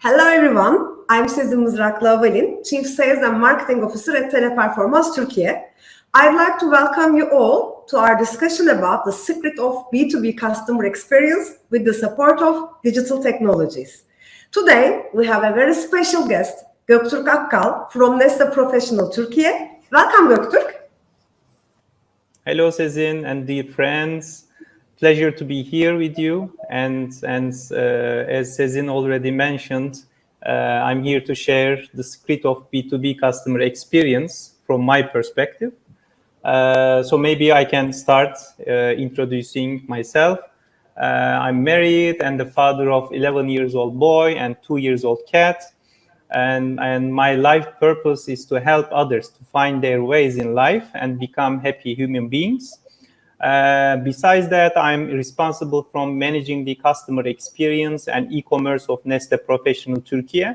Hello everyone, I'm Sezin Mizrakli Avalin, Chief Sales and Marketing Officer at Teleperformance Turkey. I'd like to welcome you all to our discussion about the secret of B2B customer experience with the support of digital technologies. Today, we have a very special guest, Gokturk Akkal from Nestle Professional Turkey. Welcome, Gokturk. Hello, Sezin and dear friends. Pleasure to be here with you. And as Sezin already mentioned, I'm here to share the secret of B2B customer experience from my perspective. So maybe I can start introducing myself. I'm married and the father of 11 years old boy and 2 years old cat. And my life purpose is to help others to find their ways in life and become happy human beings. Besides that, I'm responsible for managing the customer experience and e-commerce of Nestle Professional Turkey,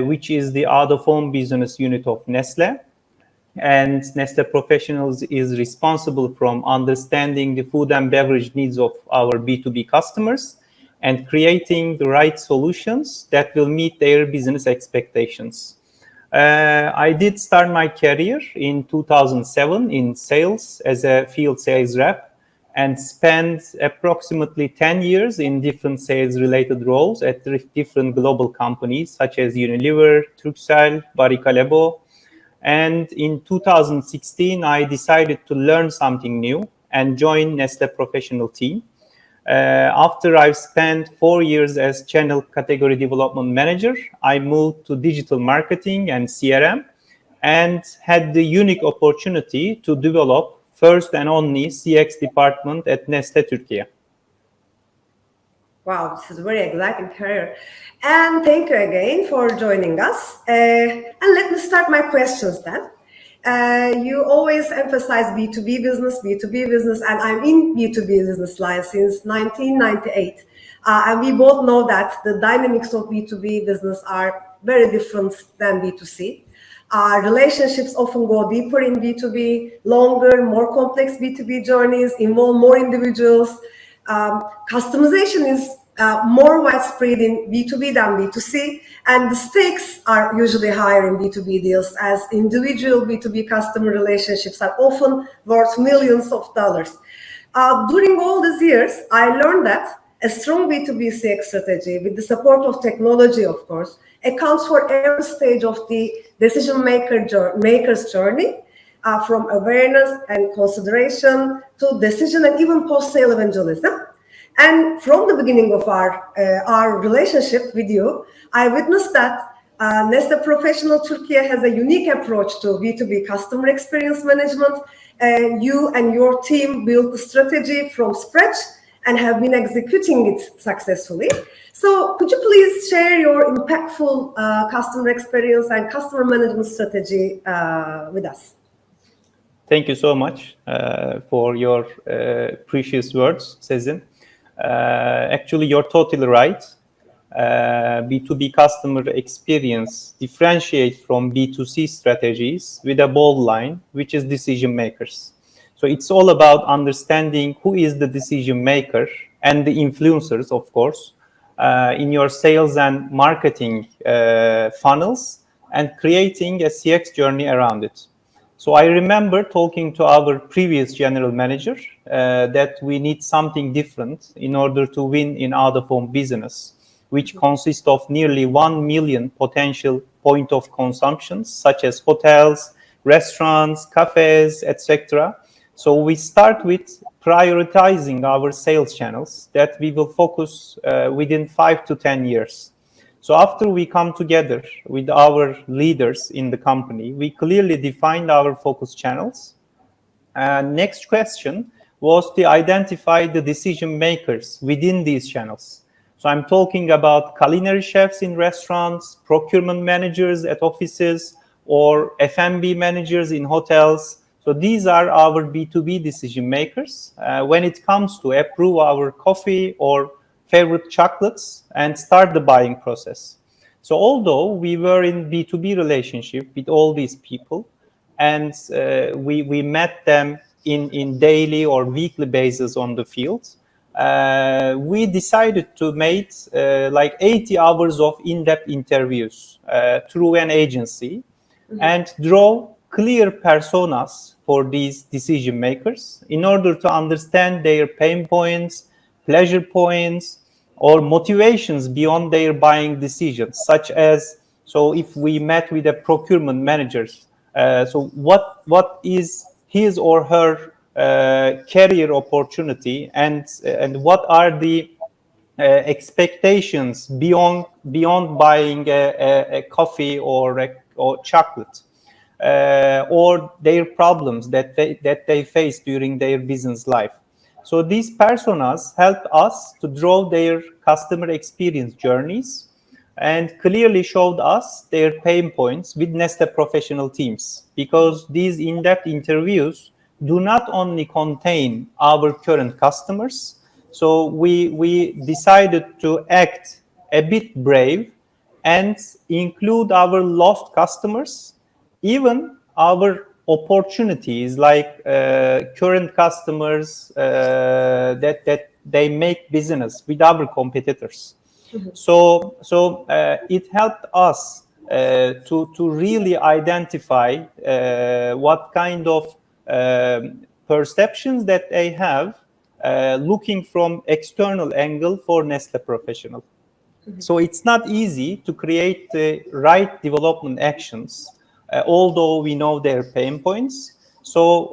which is the out-of-home business unit of Nestle. And Nestle Professionals is responsible from understanding the food and beverage needs of our B2B customers and creating the right solutions that will meet their business expectations. I did start my career in 2007 in sales as a field sales rep and spent approximately 10 years in different sales-related roles at different global companies such as Unilever, Turkcell, Barry Callebaut. And in 2016, I decided to learn something new and join Nestle Professional team. After I've spent 4 years as Channel Category Development Manager, I moved to digital marketing and CRM and had the unique opportunity to develop first and only CX department at Nestle Turkey. Wow, this is a very exciting career. And thank you again for joining us. And let me start my questions then. You always emphasize B2B business, and I'm in B2B business line since 1998. And we both know that the dynamics of B2B business are very different than B2C. Relationships often go deeper in B2B, longer, more complex B2B journeys involve more individuals. Customization is more widespread in B2B than B2C, and the stakes are usually higher in B2B deals as individual B2B customer relationships are often worth millions of dollars. During all these years, I learned that a strong B2B CX strategy with the support of technology, of course, accounts for every stage of the maker's journey, from awareness and consideration to decision and even post-sale evangelism. And from the beginning of our relationship with you, I witnessed that Nestle Professional Turkey has a unique approach to B2B customer experience management. And you and your team built the strategy from scratch and have been executing it successfully. So could you please share your impactful customer experience and customer management strategy with us? Thank you so much for your precious words, Sezin. Actually, you're totally right. B2B customer experience differentiates from B2C strategies with a bold line, which is decision makers. So it's all about understanding who is the decision maker and the influencers, of course, in your sales and marketing funnels and creating a CX journey around it. So I remember talking to our previous general manager that we need something different in order to win in out-of-home business, which consists of nearly 1 million potential point of consumptions, such as hotels, restaurants, cafes, etc. So we start with prioritizing our sales channels that we will focus within 5 to 10 years. So after we come together with our leaders in the company, we clearly defined our focus channels. And next question was to identify the decision makers within these channels. So I'm talking about culinary chefs in restaurants, procurement managers at offices, or F&B managers in hotels. So these are our B2B decision makers when it comes to approve our coffee or favorite chocolates and start the buying process. So although we were in B2B relationship with all these people and we met them in daily or weekly basis on the field, we decided to make like 80 hours of in-depth interviews through an agency and draw clear personas for these decision makers in order to understand their pain points, pleasure points, or motivations beyond their buying decisions, such as, so if we met with a procurement manager, so what is his or her career opportunity, and what are the expectations beyond buying a coffee or chocolate, or their problems that they face during their business life. So these personas help us to draw their customer experience journeys and clearly showed us their pain points with Nestle professional teams, because these in-depth interviews do not only contain our current customers. So we decided to act a bit brave and include our lost customers, even our opportunities, like current customers that they make business with our competitors. So it helped us to really identify what kind of perceptions that they have looking from external angle for Nestle Professional. So it's not easy to create the right development actions, although we know their pain points. So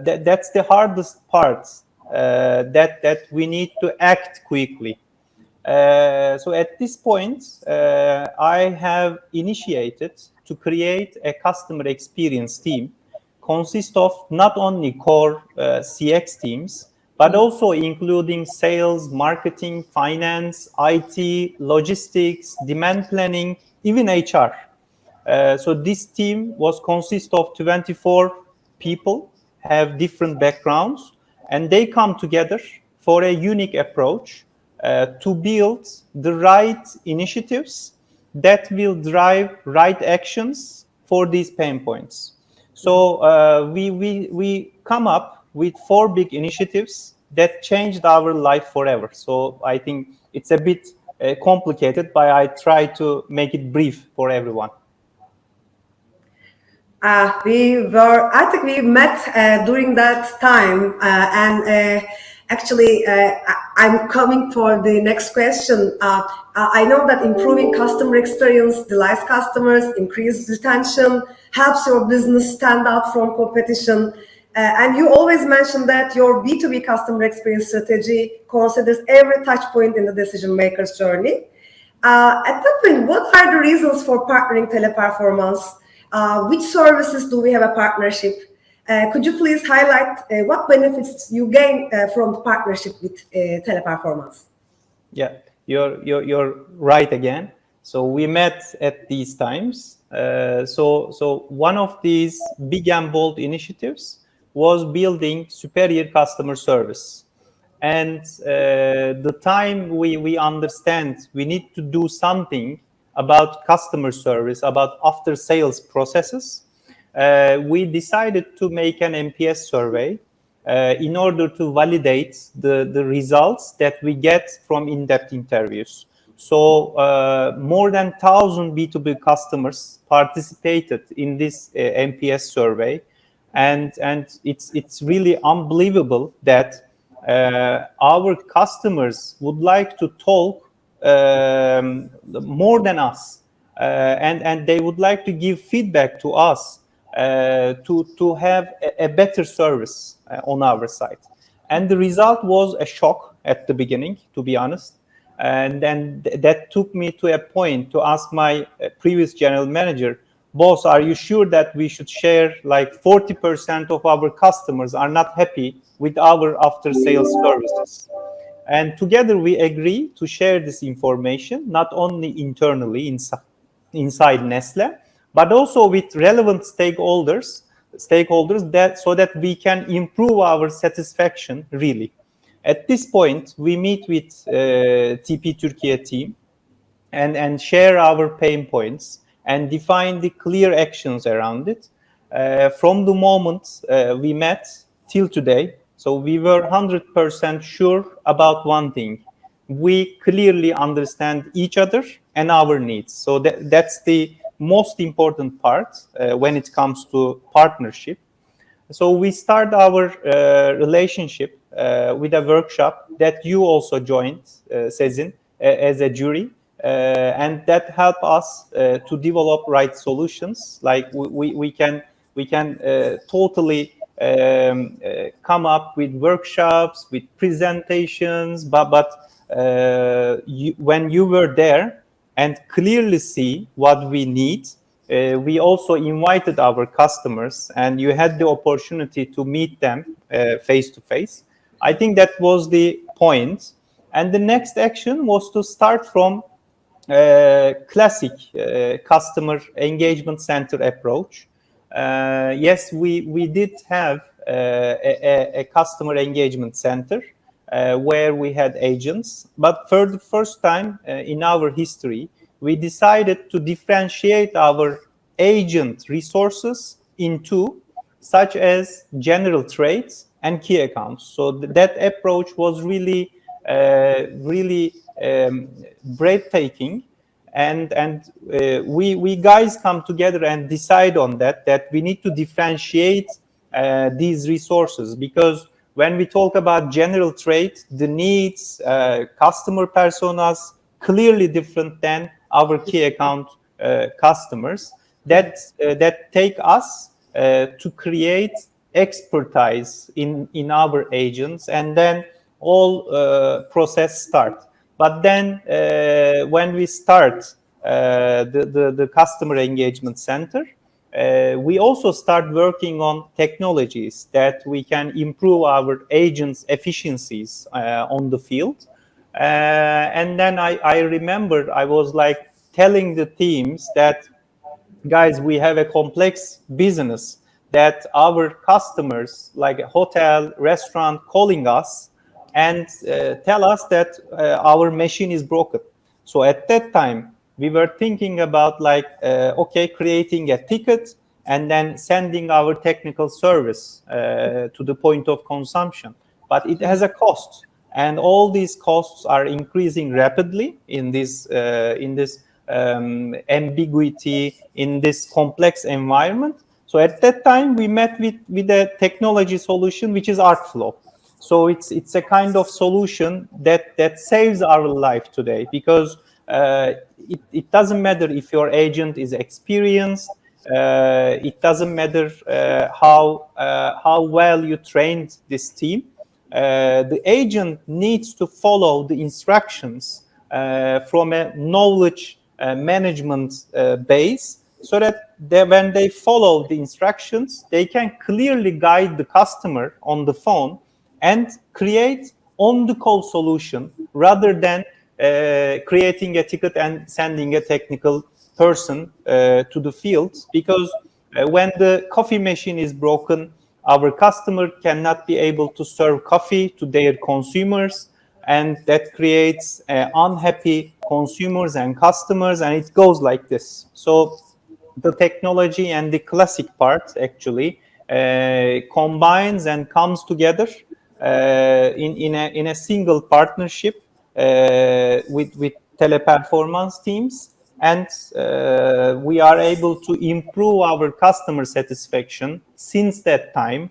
that's the hardest part, that we need to act quickly. So at this point, I have initiated to create a customer experience team, consist of not only core CX teams, but also including sales, marketing, finance, IT, logistics, demand planning, even HR. So this team was consist of 24 people, have different backgrounds, and they come together for a unique approach to build the right initiatives that will drive right actions for these pain points. So we come up with 4 big initiatives that changed our life forever. So I think it's a bit complicated, but I try to make it brief for everyone. I think we met during that time, and actually, I'm coming for the next question. I know that improving customer experience delights customers, increases retention, helps your business stand out from competition. And you always mention that your B2B customer experience strategy considers every touch point in the decision maker's journey. At that point, what are the reasons for partnering Teleperformance? Which services do we have a partnership? Could you please highlight what benefits you gain from the partnership with Teleperformance? Yeah, you're right again. So we met at these times. So one of these big and bold initiatives was building superior customer service. And the time we understand we need to do something about customer service, about after sales processes, we decided to make an NPS survey in order to validate the results that we get from in-depth interviews. So more than 1,000 B2B customers participated in this NPS survey, and it's really unbelievable that our customers would like to talk more than us, and they would like to give feedback to us to have a better service on our side. And the result was a shock at the beginning, to be honest. And then that took me to a point to ask my previous general manager, boss, are you sure that we should share like 40% of our customers are not happy with our after sales services? And together we agree to share this information, not only internally inside Nestle, but also with relevant stakeholders that so that we can improve our satisfaction really. At this point, we meet with TP Turkey team and share our pain points and define the clear actions around it. From the moment we met till today, So we were 100% sure about one thing. We clearly understand each other and our needs. So that's the most important part when it comes to partnership. So we start our relationship with a workshop that you also joined, Sezin, as a jury, and that help us to develop right solutions. Like we can totally come up with workshops, with presentations, but when you were there and clearly see what we need, we also invited our customers, and you had the opportunity to meet them face to face. I think that was the point. And the next action was to start from classic customer engagement center approach. Yes, we did have a customer engagement center where we had agents, but for the first time in our history, we decided to differentiate our agent resources into such as general trades and key accounts. So that approach was really breathtaking, and we guys come together and decide on that we need to differentiate these resources, because when we talk about general trade, the needs, customer personas clearly different than our key account customers that take us to create expertise in our agents, and then all process start. But then when we start the customer engagement center, we also start working on technologies that we can improve our agents' efficiencies on the field. And then I remember I was like telling the teams that, guys, we have a complex business, that our customers, like a hotel, restaurant, calling us and tell us that our machine is broken. So at that time, we were thinking about like, okay, creating a ticket and then sending our technical service to the point of consumption. But it has a cost, and all these costs are increasing rapidly in this ambiguity, in this complex environment. So at that time, we met with a technology solution, which is Artflow. So it's a kind of solution that saves our life today, because it doesn't matter if your agent is experienced. It doesn't matter how well you trained this team. The agent needs to follow the instructions from a knowledge management base, so that when they follow the instructions, they can clearly guide the customer on the phone and create on-the-call solution, rather than creating a ticket and sending a technical person to the field. Because when the coffee machine is broken, our customer cannot be able to serve coffee to their consumers, and that creates unhappy consumers and customers, and it goes like this. So the technology and the classic part actually combines and comes together in a single partnership with Teleperformance teams, and we are able to improve our customer satisfaction since that time,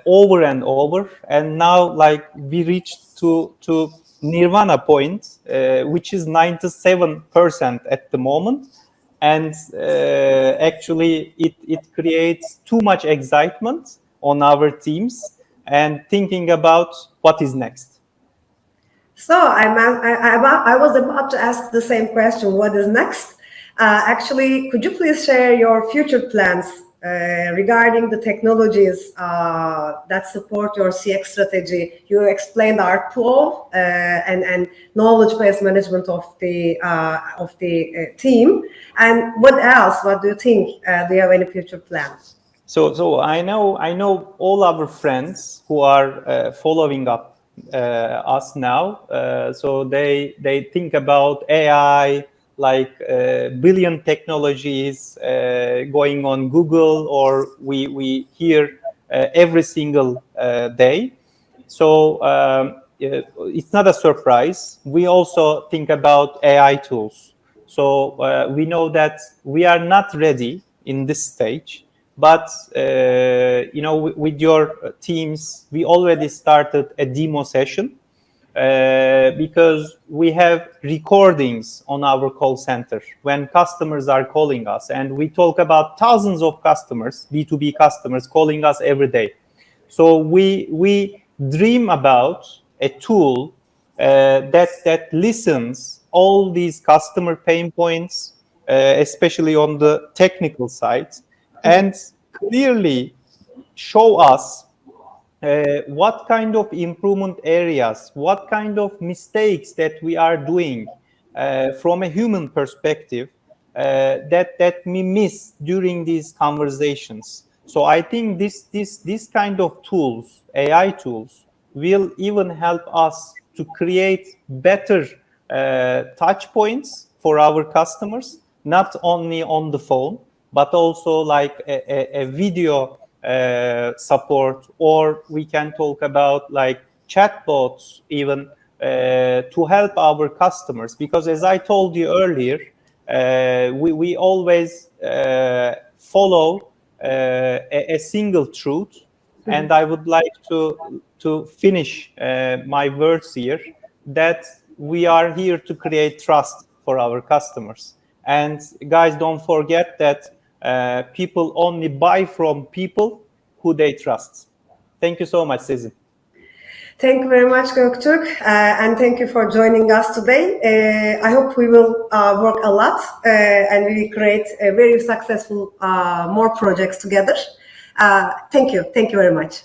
over and over. And now, like, we reached to nirvana point, which is 97% at the moment. And actually it creates too much excitement on our teams, and thinking about what is next. So I was about to ask the same question. What is next? Actually, could you please share your future plans regarding the technologies that support your CX strategy? You explained art flow and knowledge-based management of the team. And what else? What do you think? Do you have any future plans? So I know all our friends who are following up us now. So they think about AI, like billion technologies going on Google, or we hear every single day. So it's not a surprise. We also think about AI tools. So we know that we are not ready in this stage, but with your teams, we already started a demo session because we have recordings on our call center when customers are calling us, and we talk about thousands of customers, B2B customers calling us every day. So we dream about a tool that listens all these customer pain points, especially on the technical side, and clearly show us what kind of improvement areas, what kind of mistakes that we are doing from a human perspective that we miss during these conversations. So I think this kind of tools, AI tools, will even help us to create better touch points for our customers, not only on the phone, but also like a video support, or we can talk about like chatbots even to help our customers. Because as I told you earlier, we always follow a single truth, and I would like to finish my words here that we are here to create trust for our customers. And guys, don't forget that people only buy from people who they trust. Thank you so much, Sezin. Thank you very much, Gokturk, and thank you for joining us today. I hope we will work a lot and we will create a very successful more projects together. Thank you very much.